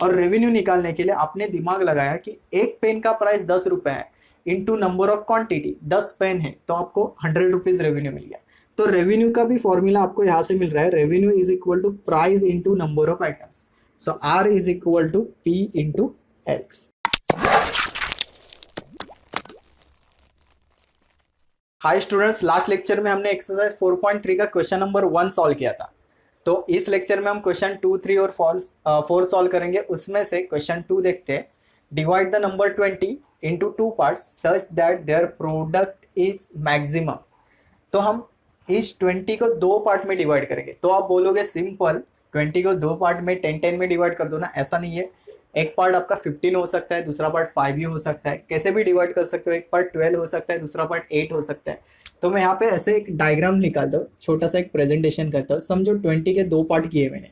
और रेवेन्यू निकालने के लिए आपने दिमाग लगाया कि एक पेन का प्राइस 10 रुपए है, into number of quantity 10 pen है, तो आपको 100 रुपीज रेवेन्यू मिल गया। तो रेवेन्यू का भी फॉर्मूला आपको यहाँ से मिल रहा है, revenue is equal to price into number of items. So R is equal to P into X. Hi students, last lecture में हमने एक्सरसाइज 4.3 का क्वेश्चन नंबर 1 सॉल्व किया था। तो इस लेक्चर में हम क्वेश्चन 2, 3 और 4 सॉल्व करेंगे। उसमें से क्वेश्चन 2 देखते हैं। Divide the number 20 into 2 parts such that their product is maximum. तो हम इस 20 को 2 पार्ट में डिवाइड करेंगे। तो आप बोलोगे सिंपल, 20 को 2 पार्ट में 10-10 में डिवाइड कर दो ना। ऐसा नहीं है, एक पार्ट आपका 15 हो सकता है, दूसरा पार्ट 5 भी हो सकता है, कैसे भी डिवाइड कर सकते हो। एक पार्ट 12 हो सकता है, दूसरा पार्ट 8 हो सकता है। तो मैं यहाँ पे ऐसे एक डायग्राम निकालता हूँ, छोटा सा एक प्रेजेंटेशन करता हूँ। समझो 20 के 2 पार्ट किए मैंने,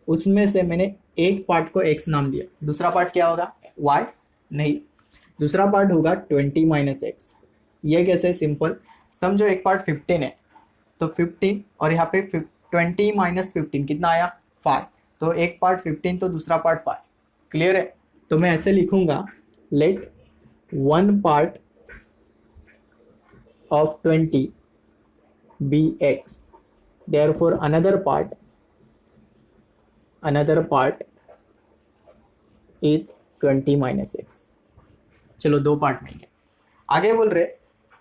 उसमें से मैंने एक पार्ट को x नाम दिया, दूसरा पार्ट क्या होगा y नहीं, दूसरा पार्ट होगा 20 माइनस एक्स। ये कैसे, सिंपल समझो एक पार्ट 15 है, तो 15 और यहाँ पे 20 माइनस 15 कितना आया 5। तो एक पार्ट 15 तो दूसरा पार्ट 5। क्लियर है? तो मैं ऐसे लिखूंगा, let one part of 20 be X, therefore another part is 20 minus X. चलो 2 पार्ट में गए। आगे बोल रहे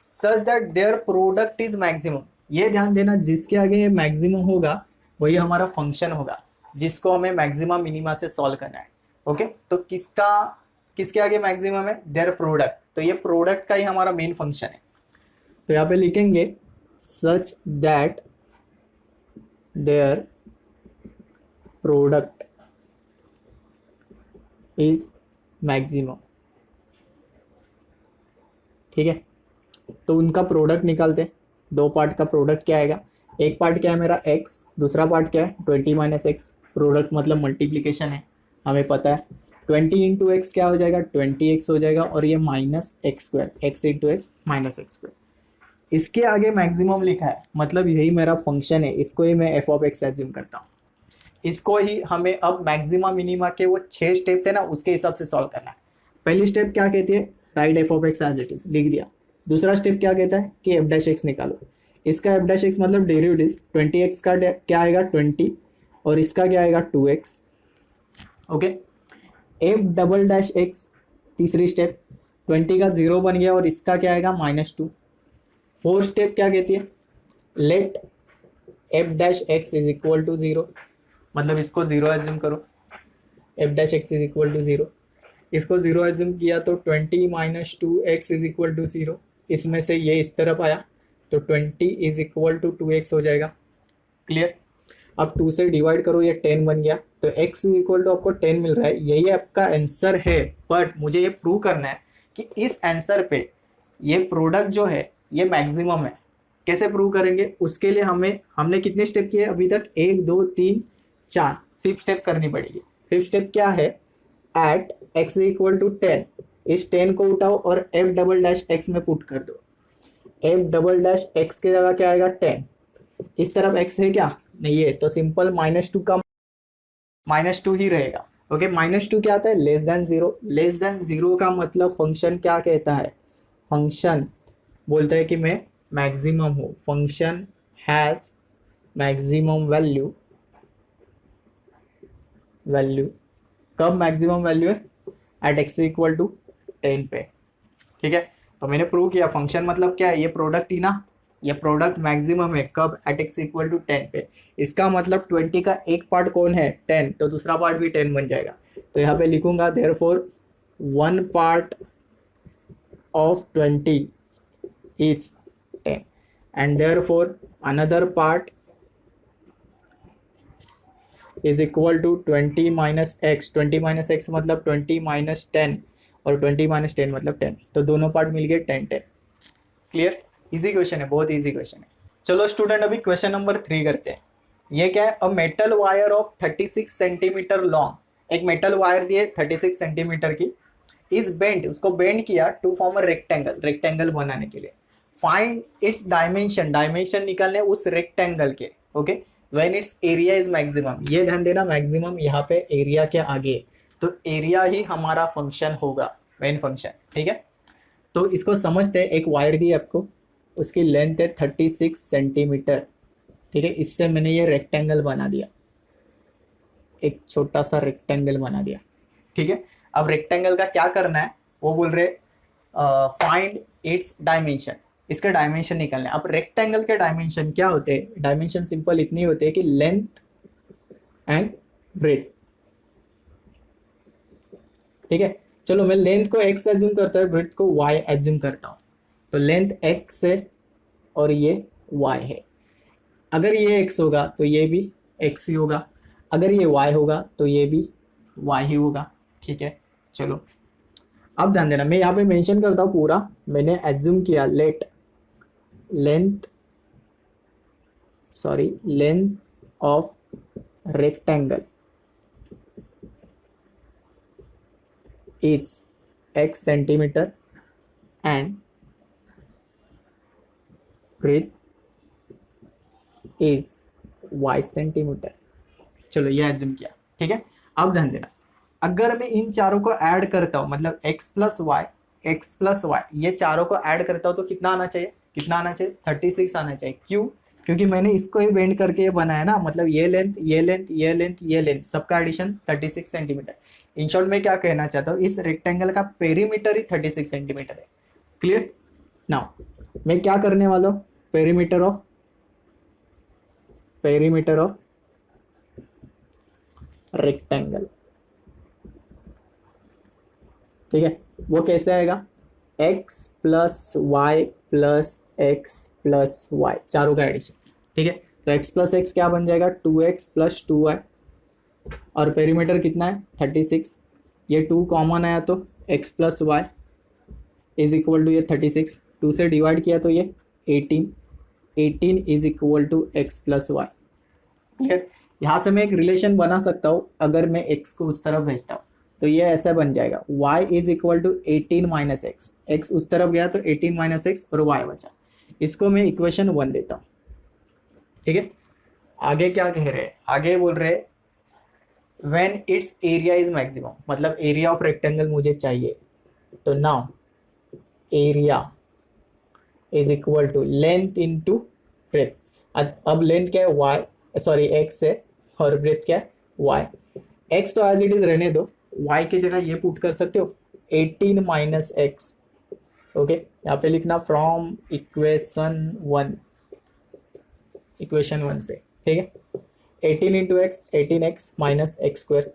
such that their product is maximum. ये ध्यान देना, जिसके आगे ये मैक्सिमम होगा वही हमारा फंक्शन होगा, जिसको हमें मैक्सिमा मिनिमा से सॉल्व करना है। ओके, तो किसके आगे मैक्सिमम है, देयर प्रोडक्ट। तो ये प्रोडक्ट का ही हमारा मेन फंक्शन है। तो यहाँ पे लिखेंगे सच that their product is maximum. ठीक है, तो उनका प्रोडक्ट निकालते हैं। 2 पार्ट का प्रोडक्ट क्या आएगा, एक पार्ट क्या है मेरा x, दूसरा पार्ट क्या है 20 माइनस एक्स। प्रोडक्ट मतलब मल्टीप्लीकेशन है, हमें पता है। 20 इंटू एक्स क्या हो जाएगा 20x हो जाएगा, और ये minus x square, x into x minus x square. इसके आगे मैक्सिमम लिखा है, मतलब यही मेरा फंक्शन है, इसको ही मैं एफ ऑफ एक्स एज्यूम करता हूँ। इसको ही हमें अब मैक्सिमा मिनिमा के वो 6 स्टेप थे ना, उसके हिसाब से सॉल्व करना है। पहली स्टेप क्या कहती है, write F of X as it is, लिख दिया। दूसरा स्टेप क्या कहता है कि एफ डैश एक्स निकालो। इसका एफ डैश एक्स मतलब डेरिवेटिव, 20x का क्या आएगा 20, और इसका क्या आएगा 2x। Okay, F double dash x तीसरी स्टेप, 20 का 0 बन गया और इसका क्या आएगा -2। फोर्थ स्टेप क्या कहती है, let F dash x is equal to 0, मतलब इसको 0 एज्यूम करो, F dash x is equal to 0। इसको 0 एज्यूम किया तो 20 minus 2x is equal to 0। इसमें से ये इस तरफ आया तो 20 इज इक्वल टू 2x हो जाएगा। क्लियर? अब 2 से डिवाइड करो, ये 10 बन गया, तो x इज इक्वल टू आपको 10 मिल रहा है। यही आपका आंसर है, बट मुझे ये प्रूव करना है कि इस आंसर पे ये प्रोडक्ट जो है ये मैक्सिमम है। कैसे प्रूव करेंगे, उसके लिए हमने कितने स्टेप किए अभी तक, 1 2 3 4, 5th स्टेप करनी पड़ेगी। 5th स्टेप क्या है, एट x इक्वल टू 10, इस 10 को उठाओ और एफ डबल डैश एक्स में पुट कर दो। एफ डबल डैश एक्स के जगह क्या आएगा 10, इस तरफ x है क्या नहीं है, तो सिंपल -2 का -2 ही रहेगा। ओके, -2 क्या आता है, लेस देन 0। लेस देन 0 का मतलब फंक्शन क्या कहता है, फंक्शन बोलता है कि मैं मैक्सिमम हूँ। फंक्शन हैज मैक्सिमम वैल्यू कब मैक्सिमम वैल्यू है, एट x इक्वल टू 10 पे। ठीक है, तो मैंने प्रूव किया फंक्शन मतलब क्या है, ये प्रोडक्ट ही ना, ये प्रोडक्ट मैक्सिमम है कब, एट x इक्वल टू 10 पे। इसका मतलब 20 का एक पार्ट कौन है 10, तो दूसरा पार्ट भी 10 बन जाएगा। तो यहाँ पे लिखूंगा therefore one part of 20 is 10 and therefore another part is equal to 20 minus X. 20 minus X मतलब 20 माइनस 10, और 20 माइनस 10 मतलब 10, तो दोनों पार्ट मिल गए 10-10। क्लियर? इजी क्वेश्चन है, बहुत इजी क्वेश्चन है। चलो स्टूडेंट, अभी क्वेश्चन नंबर 3 करते हैं। ये क्या है, a metal wire of 36 centimetre long. एक मेटल वायर दिए 36 सेंटीमीटर की, इज बेंट, उसको बेंड किया टू फॉर्म अ रेक्टेंगल बनाने के लिए। फाइंड इट्स डायमेंशन निकालने उस रेक्टेंगल के। Okay, when its area is maximum. ये ध्यान देना, मैक्सिमम यहाँ पे एरिया के आगे, तो एरिया ही हमारा फंक्शन होगा, मेन फंक्शन, ठीक है। तो इसको समझते हैं, एक वायर दी आपको, उसकी लेंथ है 36 सेंटीमीटर, ठीक है। इससे मैंने ये रेक्टेंगल बना दिया, एक छोटा सा रेक्टेंगल बना दिया, ठीक है। अब रेक्टेंगल का क्या करना है, वो बोल रहे फाइंड इट्स डायमेंशन, इसके डायमेंशन निकालने। अब रेक्टेंगल के डायमेंशन क्या होते हैं, डायमेंशन सिंपल इतनी होते हैं कि लेंथ एंड ब्रेथ, ठीक है। चलो मैं लेंथ को x एज्यूम करता हूँ, ब्रेथ को y एज्यूम करता हूँ। तो लेंथ x है और ये y है। अगर ये x होगा तो ये भी x ही होगा, अगर ये y होगा तो ये भी y ही होगा, ठीक है। चलो अब ध्यान देना, मैं यहाँ पे मेंशन करता हूँ पूरा, मैंने एज्यूम किया late length of rectangle is x centimeter and breadth is y centimetre. चलो ये एज्यूम किया, ठीक है। अब ध्यान देना, अगर मैं इन चारों को ऐड करता हूँ, मतलब x प्लस वाई ये चारों को ऐड करता हूँ, तो कितना आना चाहिए, 36 आना चाहिए। क्यों? क्योंकि मैंने इसको ही बेंड करके ये बनाया ना, मतलब ये लेंथ सबका एडिशन 36 सेंटीमीटर। इन शॉर्ट में क्या कहना चाहता हूँ, इस रेक्टेंगल का पेरीमीटर ही 36 सेंटीमीटर है। क्लियर? नाउ मैं क्या करने वाला हूँ, पेरीमीटर ऑफ रेक्टेंगल, ठीक है। वो कैसे आएगा, x plus Y plus X plus Y, चारों का एडिशन, ठीक है। तो x प्लस एक्स क्या बन जाएगा, 2x प्लस 2y, और पेरीमीटर कितना है 36, ये 2 कॉमन आया तो x plus Y is equal to ये 36, 2 से डिवाइड किया तो ये 18 is equal to x plus Y. Clear? यहाँ से मैं एक रिलेशन बना सकता हूँ, अगर मैं x को उस तरफ भेजता हूँ तो ये ऐसा बन जाएगा, y is equal to 18 minus X, X उस तरफ गया तो 18 माइनस एक्स और y बचा। इसको मैं इक्वेशन 1 देता हूँ, ठीक है। आगे क्या कह रहे हैं, आगे बोल रहे हैं when its area is maximum, मतलब एरिया ऑफ रेक्टेंगल मुझे चाहिए। तो now area is equal to length into breadth. अब लेंथ क्या है, x है, और ब्रेथ क्या है, y। x तो एज इट इज रहने दो, y की जगह ये पुट कर सकते हो 18 माइनस एक्स, ओके। यहाँ पे लिखना फ्रॉम इक्वेशन 1 से, ठीक है। 18 into x 18x minus x square,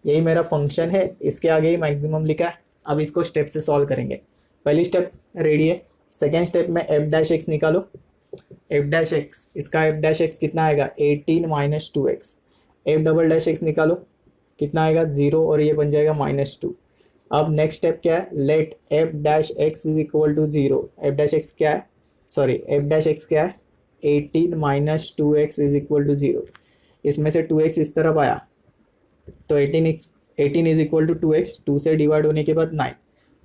यही मेरा फंक्शन है, इसके आगे ही मैक्सिमम लिखा है। अब इसको स्टेप से सॉल्व करेंगे। पहली स्टेप रेडी है, सेकेंड स्टेप में f डैश एक्स निकालो, f डैश एक्स, इसका f डैश एक्स कितना आएगा 18 minus 2x, f double dash x निकालो, कितना आएगा 0, और ये बन जाएगा -2। अब नेक्स्ट स्टेप क्या है, let f dash x is equal to 0, f dash X क्या है, f डैश एक्स क्या है 18 minus 2x is equal to 0। इसमें से 2x इस तरफ आया तो 18 इज इक्वल टू 2x, 2 से डिवाइड होने के बाद 9,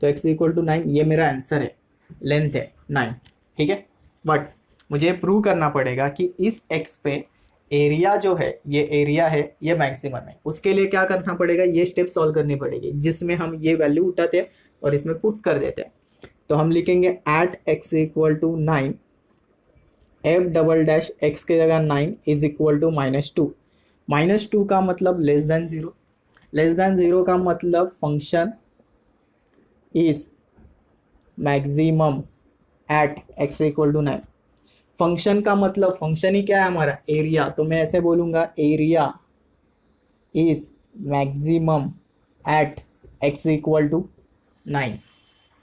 तो x इक्वल टू 9, ये मेरा आंसर है, लेंथ है 9, ठीक है। बट मुझे प्रूव करना पड़ेगा कि इस x पे एरिया जो है, ये एरिया है, ये मैक्सिमम है। उसके लिए क्या करना पड़ेगा, ये स्टेप सॉल्व करनी पड़ेगी, जिसमें हम ये वैल्यू उठाते हैं और इसमें पुट कर देते हैं। तो हम लिखेंगे at x equal to 9, f double dash x की जगह 9 इज इक्वल टू -2। -2 का मतलब लेस देन 0, लेस देन 0 का मतलब function is maximum at x equal to 9। Function का मतलब, फंक्शन ही क्या है हमारा, एरिया। तो मैं ऐसे बोलूँगा area is maximum at x equal to 9,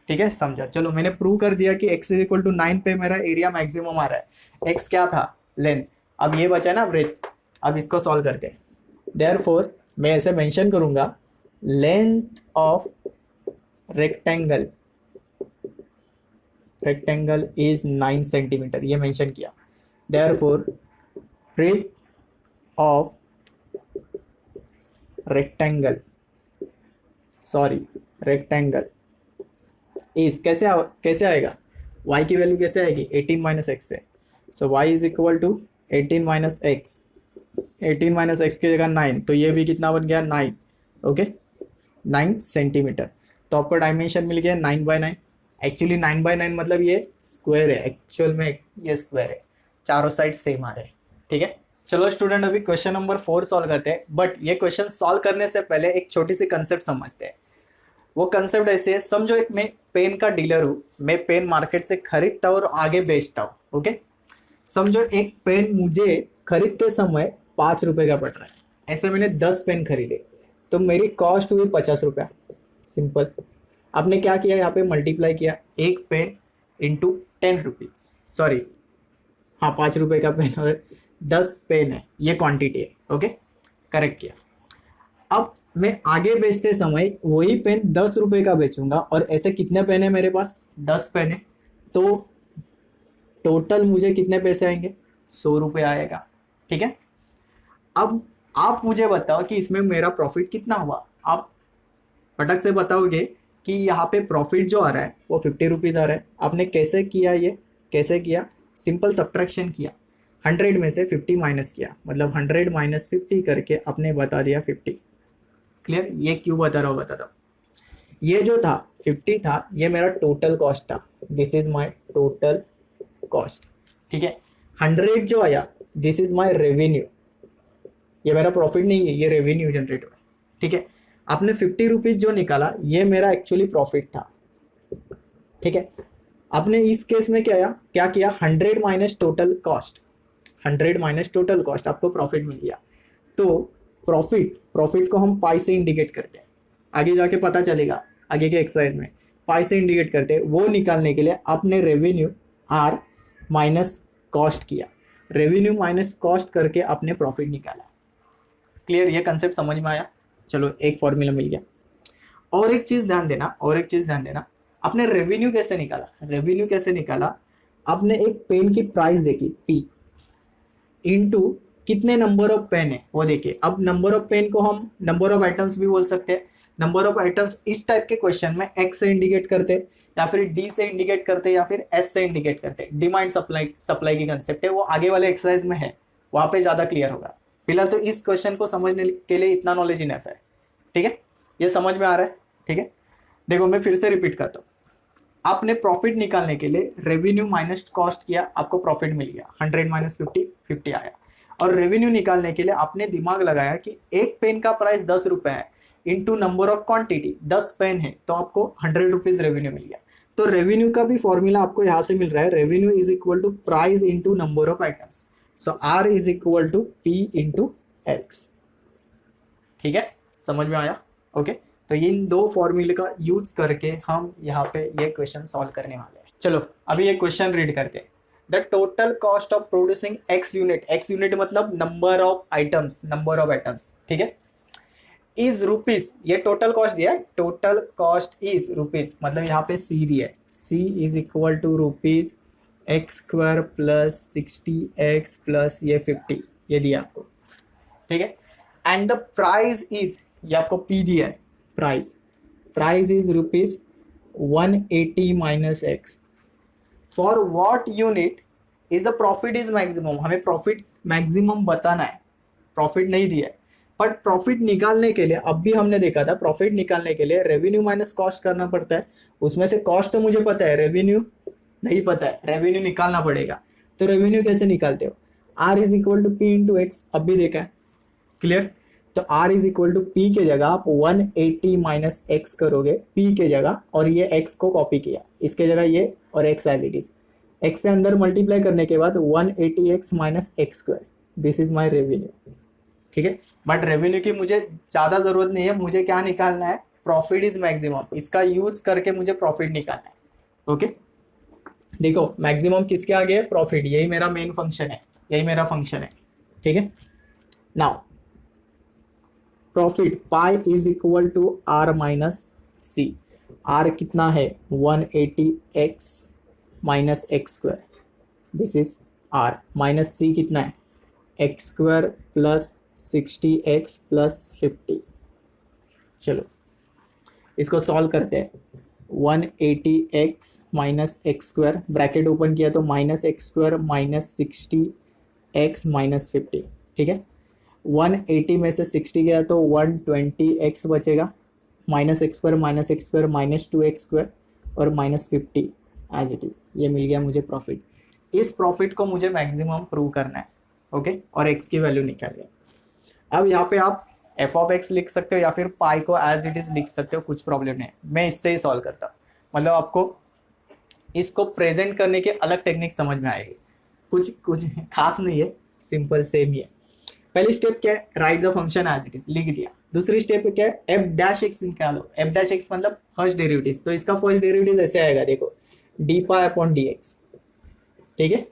ठीक है, समझा। चलो मैंने प्रूव कर दिया कि x इज इक्वल टू 9 पे मेरा एरिया मैक्सिमम आ रहा है। x क्या था, लेंथ। अब ये बचा ना ब्रेथ, अब इसको सॉल्व करते हैं। देयरफॉर मैं ऐसे मेंशन करूंगा length of rectangle is 9 centimetre, ये मेंशन किया। Therefore breadth of rectangle is कैसे आएगा, y की वैल्यू कैसे आएगी 18 माइनस एक्स से। So y is equal to 18 minus X, 18 minus X की जगह 9, तो ये भी कितना बन गया 9, ओके। 9 सेंटीमीटर। तो आपको डायमेंशन मिल गया 9 बाय 9। एक्चुअली 9 बाय 9 मतलब ये स्क्वायर है, एक्चुअल में ये स्क्वायर है, चारों साइड सेम आ रहे हैं। ठीक है, चलो स्टूडेंट अभी क्वेश्चन नंबर 4 सॉल्व करते हैं। बट ये क्वेश्चन सॉल्व करने से पहले एक छोटी सी कंसेप्ट समझते हैं। वो कंसेप्ट ऐसे है, समझो एक मैं पेन का डीलर हूँ, मैं पेन मार्केट से खरीदता हूँ और आगे बेचता हूँ। ओके, समझो एक पेन मुझे खरीदते समय 5 रुपए का पड़ रहा है, ऐसे मैंने 10 पेन खरीदे तो मेरी कॉस्ट हुई 50 रुपया। सिंपल। आपने क्या किया, यहाँ पे मल्टीप्लाई किया, एक पेन इंटू 10 रुपीज, सॉरी हाँ 5 रुपए का पेन और 10 पेन है, ये क्वांटिटी है। ओके, करेक्ट किया। अब मैं आगे बेचते समय वही पेन 10 रुपए का बेचूंगा और ऐसे कितने पेन है मेरे पास, 10 पेन है, तो टोटल मुझे कितने पैसे आएंगे, 100 रुपये आएगा। ठीक है, अब आप मुझे बताओ कि इसमें मेरा प्रॉफिट कितना हुआ। आप फटक से बताओगे कि यहाँ पे प्रॉफिट जो आ रहा है वो 50 रुपीज़ आ रहा है। आपने कैसे किया, ये कैसे किया, सिंपल सब्ट्रैक्शन किया, 100 में से 50 माइनस किया, मतलब 100 माइनस 50 करके आपने बता दिया 50। क्लियर, ये क्यों बता रहा हूँ बता दो। ये जो था 50 था, ये मेरा टोटल कॉस्ट था, this is my total cost. ठीक है, 100 जो आया दिस इज माई रेवेन्यू, ये मेरा प्रॉफिट नहीं है, ये रेवेन्यू जनरेट हुआ। ठीक है, आपने 50 रुपीज जो निकाला ये मेरा एक्चुअली प्रॉफिट था। ठीक है, आपने इस केस में क्या किया, 100 minus total cost, 100 minus total cost, आपको प्रॉफिट मिल गया। तो प्रॉफिट को हम पाई से इंडिकेट करते हैं, आगे जाके पता चलेगा आगे के एक्सरसाइज में पाई से इंडिकेट करते हैं। वो निकालने के लिए आपने रेवेन्यू आर माइनस कॉस्ट किया, रेवेन्यू माइनस कॉस्ट करके आपने प्रॉफिट निकाला। क्लियर, ये कंसेप्ट समझ में आया। चलो एक फॉर्मूला मिल गया। और एक चीज ध्यान देना, आपने रेवेन्यू कैसे निकाला, आपने एक पेन की प्राइस देखी P इंटू कितने नंबर ऑफ पेन है वो देखिए। अब नंबर ऑफ पेन को हम नंबर ऑफ आइटम्स भी बोल सकते हैं। नंबर ऑफ आइटम्स इस टाइप के क्वेश्चन में X से इंडिकेट करते हैं, या फिर D से इंडिकेट करते हैं, या फिर S से इंडिकेट करते हैं। डिमांड सप्लाई की कंसेप्ट है, वो आगे वाले एक्सरसाइज में है, वहां पे ज्यादा क्लियर होगा। फिलहाल तो इस क्वेश्चन को समझने के लिए इतना नॉलेज इनफ है। ठीक है, ये समझ में आ रहा है। ठीक है, देखो मैं फिर से रिपीट करता हूँ। आपने प्रॉफिट निकालने के लिए रेवेन्यू माइनस कॉस्ट किया, आपको प्रॉफिट मिल गया, 100 माइनस 50 आया। और रेवेन्यू निकालने के लिए आपने दिमाग लगाया कि एक पेन का प्राइस 10 रुपए है, into number of quantity 10 pen है, तो आपको 100 रुपीज रेवेन्यू मिल गया। तो रेवेन्यू का भी फॉर्मूला आपको यहाँ से मिल रहा है, revenue is equal to price into number of items. So R is equal to P into X। ठीक है, समझ में आया। ओके, तो इन दो फॉर्मूले का यूज करके हम यहाँ पे ये क्वेश्चन सॉल्व करने वाले हैं। चलो अभी ये क्वेश्चन रीड करते हैं। The total cost of producing X unit मतलब नंबर ऑफ आइटम्स। ठीक है, इज रुपीज, ये टोटल कॉस्ट दिया है, टोटल कॉस्ट इज रुपीज, मतलब यहाँ पे C दिया है, C is equal to rupees x² plus 60x plus ये 50, ये दिया आपको। ठीक है, एंड द प्राइस इज, ये आपको P दिया है, price is rupees 180 minus x। For what unit is the profit is maximum, हमें प्रॉफिट मैक्सिमम बताना है, प्रॉफिट नहीं दिया है। बट प्रॉफिट निकालने के लिए, अब भी हमने देखा था, प्रॉफिट निकालने के लिए रेवेन्यू माइनस कॉस्ट करना पड़ता है। उसमें से कॉस्ट तो मुझे पता है, रेवेन्यू नहीं पता है, रेवेन्यू निकालना पड़ेगा। तो रेवेन्यू कैसे निकालते हो, R is equal to P into x, अब भी देखा है। क्लियर, तो R is equal to P के जगह आप 180 माइनस एक्स करोगे P के जगह, और ये x को कॉपी किया, इसके जगह ये और x as it is, x से अंदर मल्टीप्लाई करने के बाद 180x minus x², this is my revenue. ठीक है, बट रेवेन्यू की मुझे ज़्यादा ज़रूरत नहीं है, मुझे क्या निकालना है, प्रॉफिट इज मैक्सिमम, इसका यूज करके मुझे प्रॉफिट निकालना है। ओके, देखो मैक्सिमम किसके आगे है, प्रॉफिट, यही मेरा मेन फंक्शन है, यही मेरा फंक्शन है। ठीक है, now profit pi is equal to R minus C। R कितना है, 180x minus x², this is R, minus C कितना है, x² प्लस 60x प्लस 50। चलो इसको सॉल्व करते हैं। 180x minus x², bracket open किया तो minus x² minus 60x minus 50। ठीक है, 180 में से 60 गया तो 120x बचेगा, -x² -2x² और -50 एज इट इज, ये मिल गया मुझे प्रॉफिट। इस प्रॉफिट को मुझे मैक्सिमम प्रूव करना है, ओके, और x की वैल्यू निकालनी है। अब यहाँ पे आप एफ ऑफ एक्स लिख सकते हो या फिर पाई को एज इट इज लिख सकते हो, कुछ प्रॉब्लम नहीं। मैं इससे ही सॉल्व करता हूँ, मतलब आपको इसको प्रेजेंट करने के अलग टेक्निक समझ में आएगी, कुछ कुछ खास नहीं है, सिंपल सेम ही है। पहली स्टेप क्या है, write the function as it is, लिख दिया। दूसरी स्टेप क्या है, एफ डैश एक्स निकालो। एफ डैश एक्स मतलब फर्स्ट डेरिवेटिव, तो इसका फर्स्ट डेरिवेटिव ऐसे आएगा, देखो d pi upon d x, ठीक है।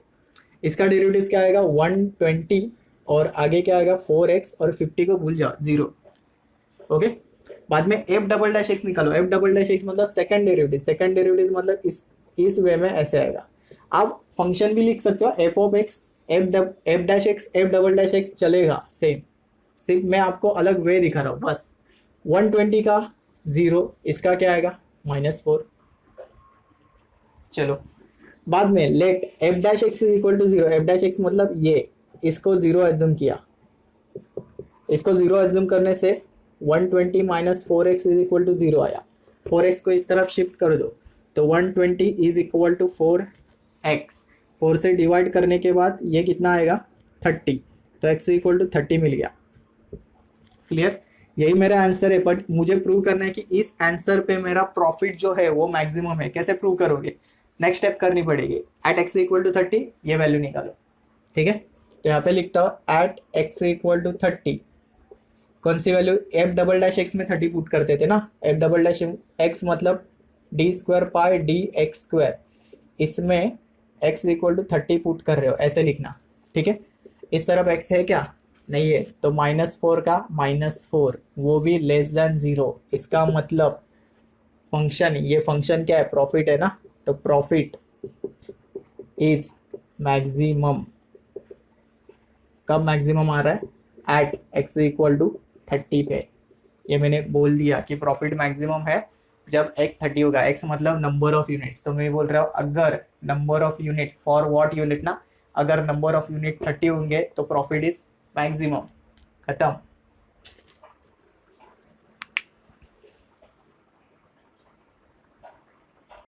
इसका डेरिवेटिव क्या आएगा 120 और आगे क्या आएगा 4x और 50 को भूल जाओ 0, ओके। बाद में एफ डबल डैश एक्स निकालो। एफ डबल डैश एक्स मतलब सेकंड डेरिवेटिव, सेकंड डेरिवेटिव मतलब इस वे में ऐसे आएगा। आप फंक्शन भी लिख सकते हो, F of x F dash x F double dash x चलेगा सेम, सिर्फ मैं आपको अलग वे दिखा रहा हूँ बस। 120 का 0, इसका क्या आएगा -4। चलो बाद में let F dash x is equal to 0। F dash x मतलब ये, इसको 0 एज्यूम किया। इसको 0 एज्यूम करने से 120 minus 4x is equal to 0 आया। 4x को इस तरफ शिफ्ट कर दो तो 120 इज इक्वल टू 4x। 4 से डिवाइड करने के बाद ये कितना आएगा 30, तो x इक्वल टू 30 मिल गया। क्लियर, यही मेरा आंसर है। बट मुझे प्रूव करना है कि इस आंसर पे मेरा प्रॉफिट जो है वो मैक्सिमम है। कैसे प्रूव करोगे, नेक्स्ट स्टेप करनी पड़ेगी। एट x इक्वल टू 30 ये वैल्यू निकालो, ठीक है। तो यहाँ पे लिखता हूँ एट x इक्वल टू 30, कौन सी value, F double dash X में 30 पुट करते थे ना। एफ डबल डैश एक्स मतलब D square by D X square, इसमें x इक्वल टू 30 पुट कर रहे हो, ऐसे लिखना, ठीक है। इस तरफ x है क्या, नहीं है, तो -4 का -4 वो भी लेस देन 0। इसका मतलब फंक्शन, ये फंक्शन क्या है, प्रॉफिट है ना, तो प्रॉफिट इज मैक्सिमम। कब मैक्सिमम आ रहा है, एट x इक्वल टू 30 पे। ये मैंने बोल दिया कि प्रॉफिट मैक्सिमम है जब x 30 होगा। x मतलब नंबर ऑफ यूनिट्स, तो मैं बोल रहा हूँ अगर number of unit, for what unit ना, अगर नंबर ऑफ यूनिट 30 होंगे तो प्रॉफिट इज मैक्सिमम। खत्म।